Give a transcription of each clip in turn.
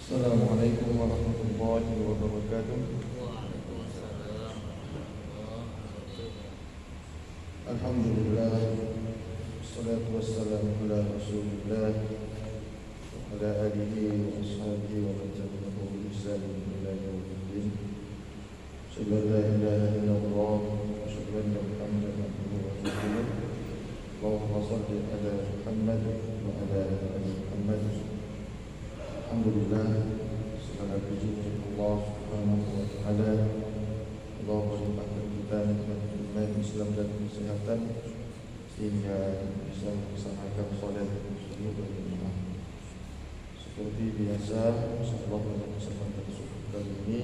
Assalamualaikum warahmatullahi wabarakatuh. Alhamdulillah, wassalatu wassalamu ala Rasulillah wa ala alihi wa ashabihi wa man tabi'ahu bi ihsan ila yaumiddin. Asyhadu an la ilaha illallah wa asyhadu anna Muhammadan abduhu wa rasuluh. Allahumma shalli ala Muhammad wa ala ali Muhammad. Alhamdulillah, segala puji untuk Allah Subhanahu wa taala. Allah melimpahkan kita dengan iman, Islam dan kesehatan sehingga bisa melaksanakan salat subuh berjamaah. Seperti biasa, insyaallah pada kesempatan subuh kali ini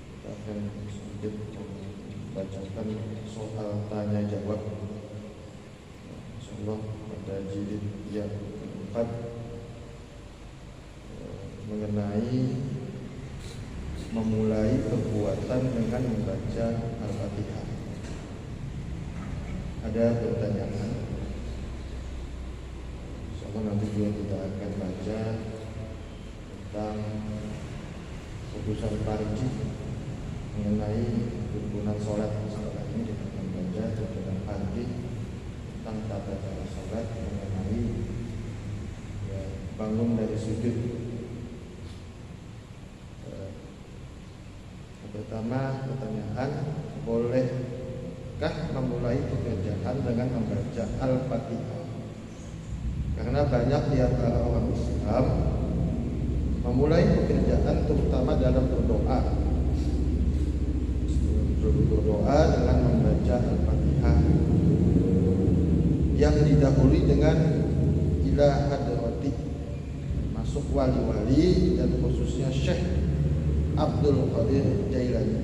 kita akan sedikit membacakan soal tanya jawab. Insyaallah pada jilid yang keempat mengenai memulai perbuatan dengan membaca Al-Fatihah. Ada pertanyaan, insyaallah nanti juga kita akan baca tentang putusan Parji mengenai rukunan sholat. Setelah ini kita akan baca putusan Parji tentang tata cara sholat mengenai bangun dari sujud. Pertama, pertanyaan, bolehkah memulai pekerjaan dengan membaca Al-Fatihah? Karena banyak di antara orang Islam memulai pekerjaan terutama dalam berdoa dengan membaca Al-Fatihah yang didahului dengan ila hadrati, masuk wali-wali dan khususnya Syekh Abdul Qadir Jailani.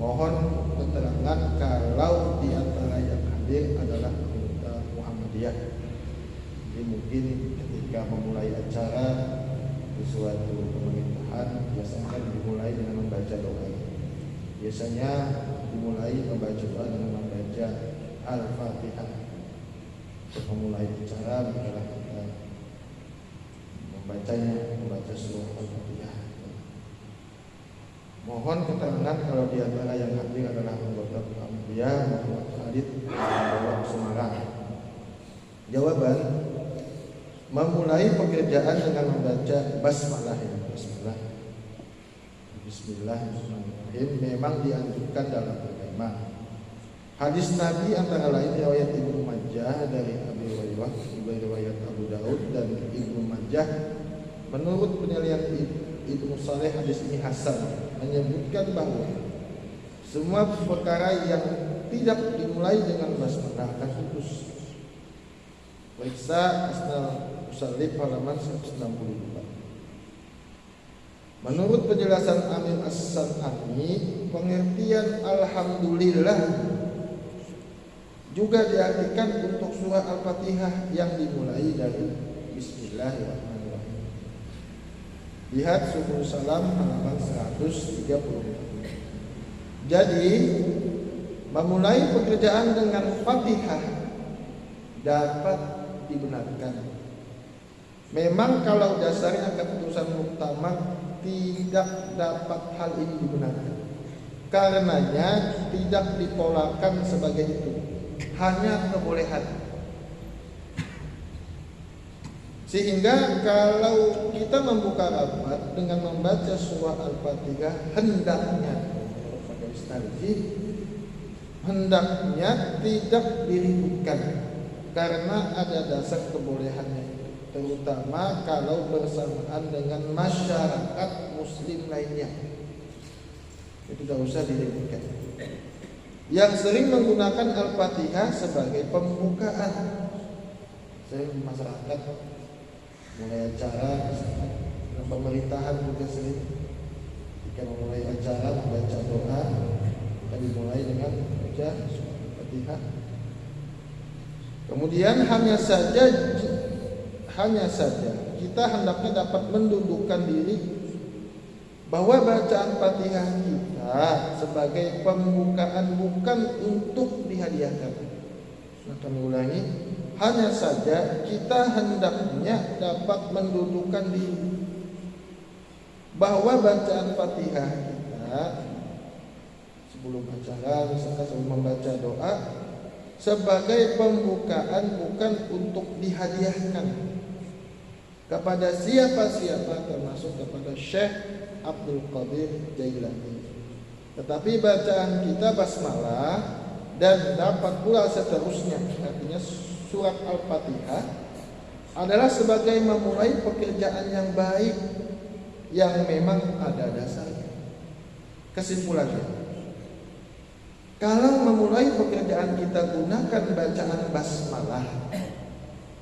Mohon keterangan kalau di antara yang hadir adalah anggota Muhammadiyah. Jadi mungkin ketika memulai acara di suatu pemerintahan biasanya dimulai dengan membaca doa. Biasanya dimulai membaca doa dengan membaca Al-Fatihah. Memulai acara adalah kita membaca surah Al-Fatihah. Mohon keterangan kalau di antara yang hadir adalah anggota Muhammadiyah Muhammad Khalid Bawang Semarang. Jawaban, memulai pekerjaan dengan membaca basmalah. Bismillahirrahmanirrahim memang dianjurkan dalam beragama. Hadis Nabi antara lain riwayat Ibnu Majah dari Abi Hurairah, riwayat Abu Daud dan Ibnu Majah. Menurut penilaian Ibnu Saleh, hadis ini hasan, menyebutkan bahwa semua perkara yang tidak dimulai dengan basmalah akan putus. Periksa Asnal Musallib halaman 162. Menurut penjelasan Amir As-San'ani, pengertian alhamdulillah juga diartikan untuk surah Al-Fatihah yang dimulai dari Bismillahirrahmanirrahim. Lihat Subul Salam halaman 130. Jadi memulai pekerjaan dengan Fatihah dapat dibenarkan. Memang kalau dasarnya keputusan muktamad tidak dapat hal ini dibenarkan. Karenanya tidak ditolakkan sebagai itu, hanya kebolehan. Sehingga kalau kita membuka rapat dengan membaca surah Al-Fatihah hendaknya tidak diributkan karena ada dasar kebolehannya, terutama kalau bersamaan dengan masyarakat muslim lainnya. Itu tidak usah diributkan. Yang sering menggunakan Al-Fatihah sebagai pembukaan, masyarakat mulai acara dalam pemerintahan juga sering jika memulai acara membaca doa dan dimulai dengan membaca Fatihah. Kemudian hanya saja kita hendaknya dapat mendudukkan diri bahwa bacaan Fatihah kita sebagai pembukaan bukan untuk dihadiahkan. Kami ulangi, hanya saja kita hendaknya dapat mendudukan diri bahwa bacaan Fatihah kita sebelum acara, misalkan sebelum membaca doa, sebagai pembukaan, bukan untuk dihadiahkan kepada siapa-siapa, termasuk kepada Syekh Abdul Qadir Jailani. Tetapi bacaan kita basmalah dan dapat pula seterusnya, artinya surat Al-Fatihah, adalah sebagai memulai pekerjaan yang baik yang memang ada dasarnya. Kesimpulannya, kalau memulai pekerjaan kita gunakan bacaan basmalah,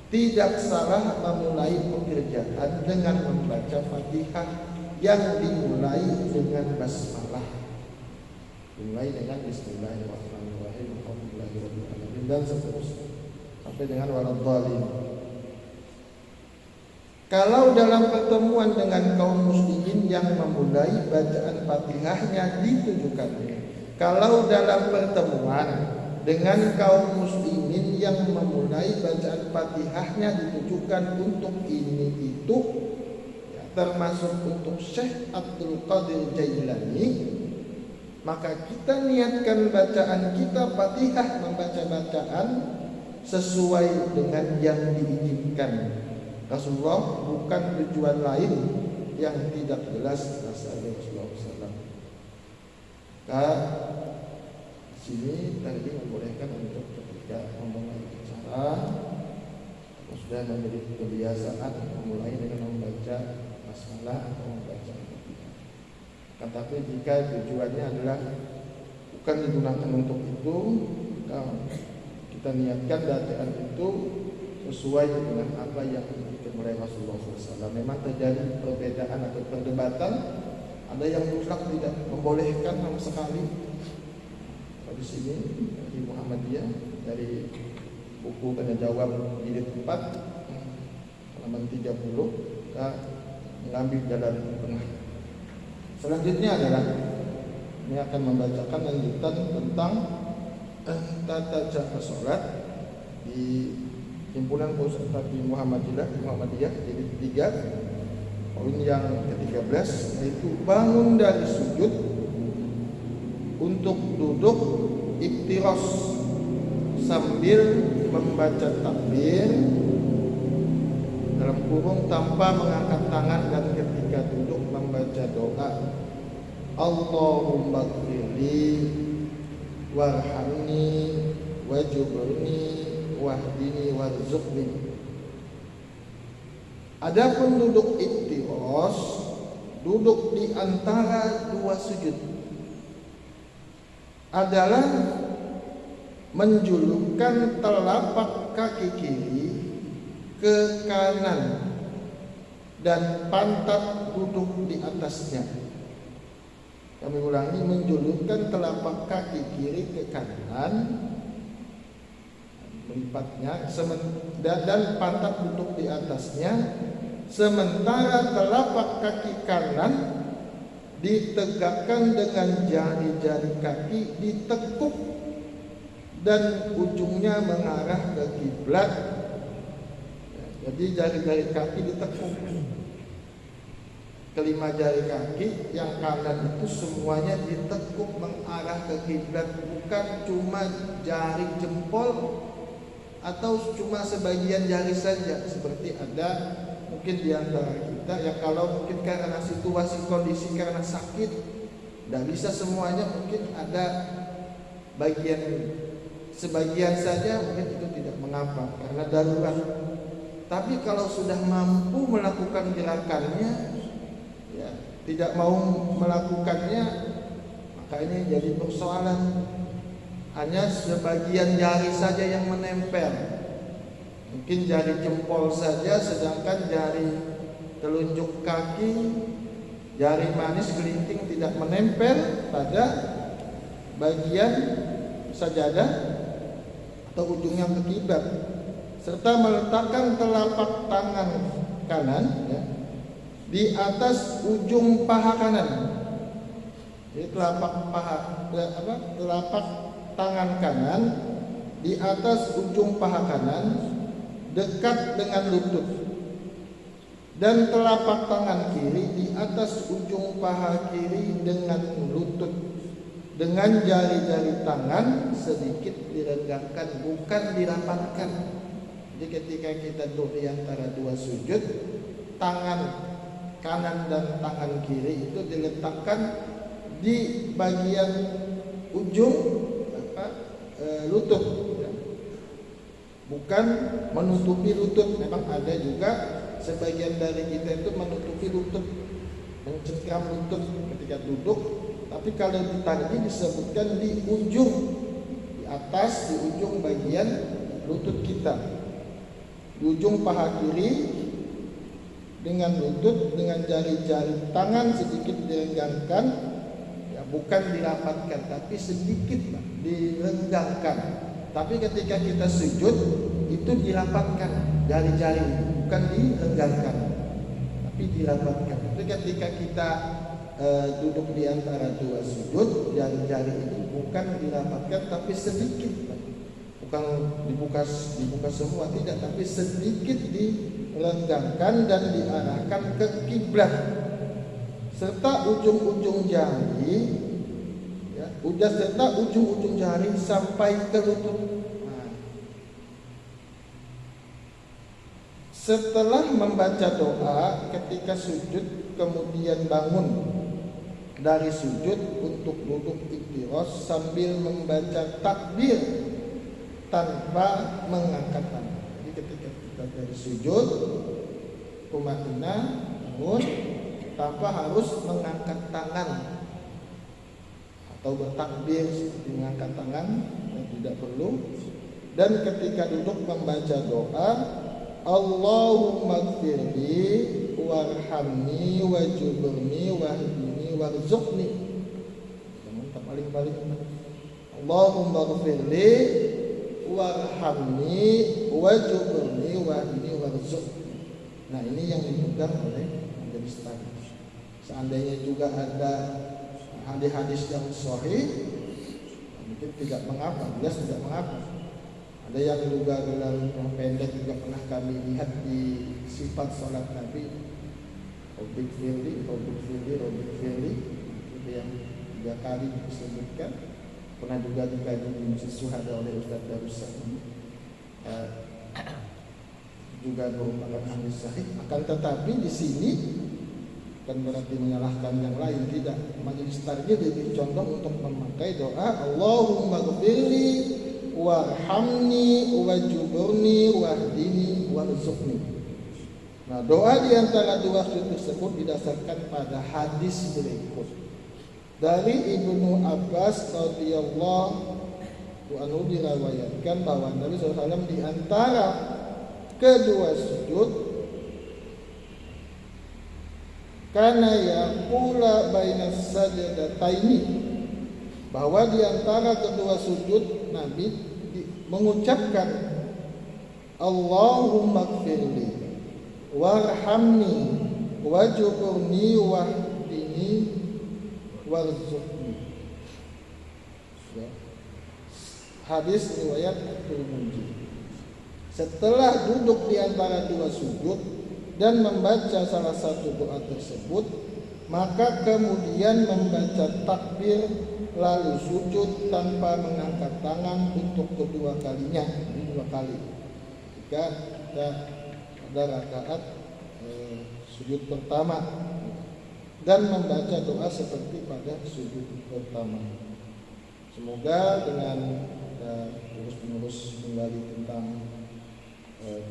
tidak salah memulai pekerjaan dengan membaca Fatihah yang dimulai dengan basmalah, dimulai dengan Bismillahirrahmanirrahim, Alhamdulillahirabbil alamin, dan seterusnya sampai dengan waladhdallin. Kalau dalam pertemuan dengan kaum muslimin yang memulai bacaan Fatihahnya ditujukan, kalau dalam pertemuan dengan kaum muslimin yang memulai bacaan Fatihahnya ditujukan untuk ini itu, ya, termasuk untuk Syekh Abdul Qadir Jailani, maka kita niatkan bacaan kita Fatihah, membaca bacaan sesuai dengan yang diinginkan Rasulullah, bukan tujuan lain yang tidak jelas asal Rasulullah SAW. Sini tadi membolehkan untuk ketika memulai acara, sudah menjadi kebiasaan memulai dengan membaca basmalah atau membaca Fatihah. Tetapi jika tujuannya adalah bukan digunakan untuk itu, kita niatkan bacaan itu sesuai dengan apa yang diinginkan oleh Rasulullah SAW. Memang terjadi perbedaan atau perdebatan, ada yang mutlak tidak membolehkan sama sekali. Di sini di Muhammadiyah dari buku tanya jawab jilid 4 halaman 30, kita mengambil jalan tengah. Selanjutnya adalah ini akan membacakan lanjutan tentang tata cara sholat di himpunan Pusat Taklim Muhammadiyah jilid 3, poin yang ke-13, yaitu bangun dari sujud untuk duduk iftiros sambil membaca takbir dalam kurung tanpa mengangkat tangan, dan ketika duduk membaca doa Allahumma ghfirli warhamni wajburni wahdini warzuqni. Adapun duduk iftiros, duduk di antara dua sujud, adalah menjulurkan telapak kaki kiri ke kanan dan pantat duduk di atasnya. Kami ulangi, menjulurkan telapak kaki kiri ke kanan, melipatnya, dan pantat duduk di atasnya, sementara telapak kaki kanan ditegakkan dengan jari-jari kaki ditekuk dan ujungnya mengarah ke kiblat. Jadi jari-jari kaki ditekuk, kelima jari kaki yang kanan itu semuanya ditekuk mengarah ke kiblat, bukan cuma jari jempol atau cuma sebagian jari saja, seperti ada mungkin di antara kita yang kalau mungkin karena situasi kondisi karena sakit tidak bisa semuanya, mungkin ada sebagian saja, mungkin itu tidak mengapa karena darurat. Tapi kalau sudah mampu melakukan gerakannya, ya, tidak mau melakukannya, maka ini jadi persoalan. Hanya sebagian jari saja yang menempel, mungkin jari jempol saja, sedangkan jari telunjuk kaki, jari manis kelingking tidak menempel pada bagian sajadah atau ujungnya ke kiblat, serta meletakkan telapak tangan kanan, ya, di atas ujung paha kanan. Jadi telapak tangan kanan di atas ujung paha kanan, dekat dengan lutut, dan telapak tangan kiri di atas ujung paha kiri dengan lutut, dengan jari-jari tangan sedikit diregangkan, bukan dirapatkan. Jadi ketika kita duduk di antara dua sujud, tangan kanan dan tangan kiri itu diletakkan di bagian ujung lutut, bukan menutupi lutut. Memang ada juga sebagian dari kita itu menutupi lutut, mencengkram lutut ketika duduk. Tapi kalau tadi disebutkan di ujung, di atas, di ujung bagian lutut kita, di ujung paha kiri dengan lutut, dengan jari-jari tangan sedikit direnggangkan, ya, bukan dirapatkan, tapi sedikit direnggangkan. Tapi ketika kita sujud itu dirapatkan jari-jari, bukan direnggangkan, tapi dirapatkan. Itu ketika kita duduk di antara dua sujud, jari-jari itu bukan dirapatkan tapi sedikit, bukan dibuka semua, tidak, tapi sedikit direnggangkan dan diarahkan ke kiblat, serta ujung-ujung jari, ya, serta ujung-ujung jari sampai ke lutut. Setelah membaca doa ketika sujud, kemudian bangun dari sujud untuk duduk iftirosh sambil membaca takbir tanpa mengangkat tangan. Jadi ketika kita dari sujud, tumainah, bangun tanpa harus mengangkat tangan atau bertakbir seperti mengangkat tangan, tidak perlu. Dan ketika duduk membaca doa, Allahumma gfirli warhamni wajburni wahdini warzuqni. Yang paling Allahumma gfirli warhamni wajburni wahdini warzuqni. Nah, ini yang dipegang oleh majelis taklim. Seandainya juga ada hadis-hadis yang sahih, mungkin tidak mengapa, jelas tidak mengapa. Ada yang juga dalam yang pendek juga pernah kami lihat di sifat salat Nabi, Rabbik firli, Rabbik firli, Rabbik firli, itu yang 3 kali disebutkan. Pernah juga dikaji di Masjid Syuhada oleh Ustaz Darussalam, juga merupakan hadis sahih. Akan tetapi di sini bukan berarti menyalahkan yang lain, tidak. Majelis taklim lebih condong untuk memakai doa Allahumma gfirli warhamni wajburni wahdini warzuqni. Nah, doa di antara dua sujud tersebut didasarkan pada hadis berikut dari Ibnu Abbas radhiyallahu anhu, diriwayatkan bahwa Nabi SAW di antara kedua sujud kana yaqula bainas sajdataini, bahwa di antara kedua sujud Nabi mengucapkan Allahumma gfirli warhamni wajburni wahdini warzuqni. Hadis riwayat Tirmidzi. Setelah duduk di antara dua sujud dan membaca salah satu doa tersebut, maka kemudian membaca takbir lalu sujud tanpa mengangkat tangan untuk kedua kalinya, 2 kali. Jika kita pada rakaat sujud pertama, dan membaca doa seperti pada sujud pertama. Semoga dengan terus-menerus kembali tentang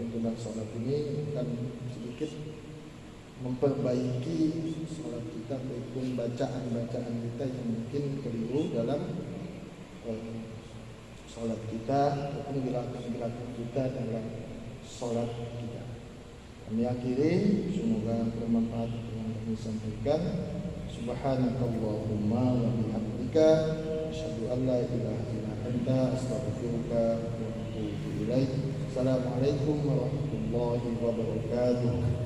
tuntunan sholat ini akan sedikit memperbaiki sholat kita, maupun bacaan-bacaan kita yang mungkin keliru dalam sholat kita, ataupun gerakan-gerakan kita dalam sholat kita. Kami akhiri, semoga bermanfaat yang kami sampaikan. Subhanakallahumma wa bihamdika, asyhadu an la ilaha illa anta, astaghfiruka wa atubu ilaik. Assalamualaikum warahmatullahi wabarakatuh.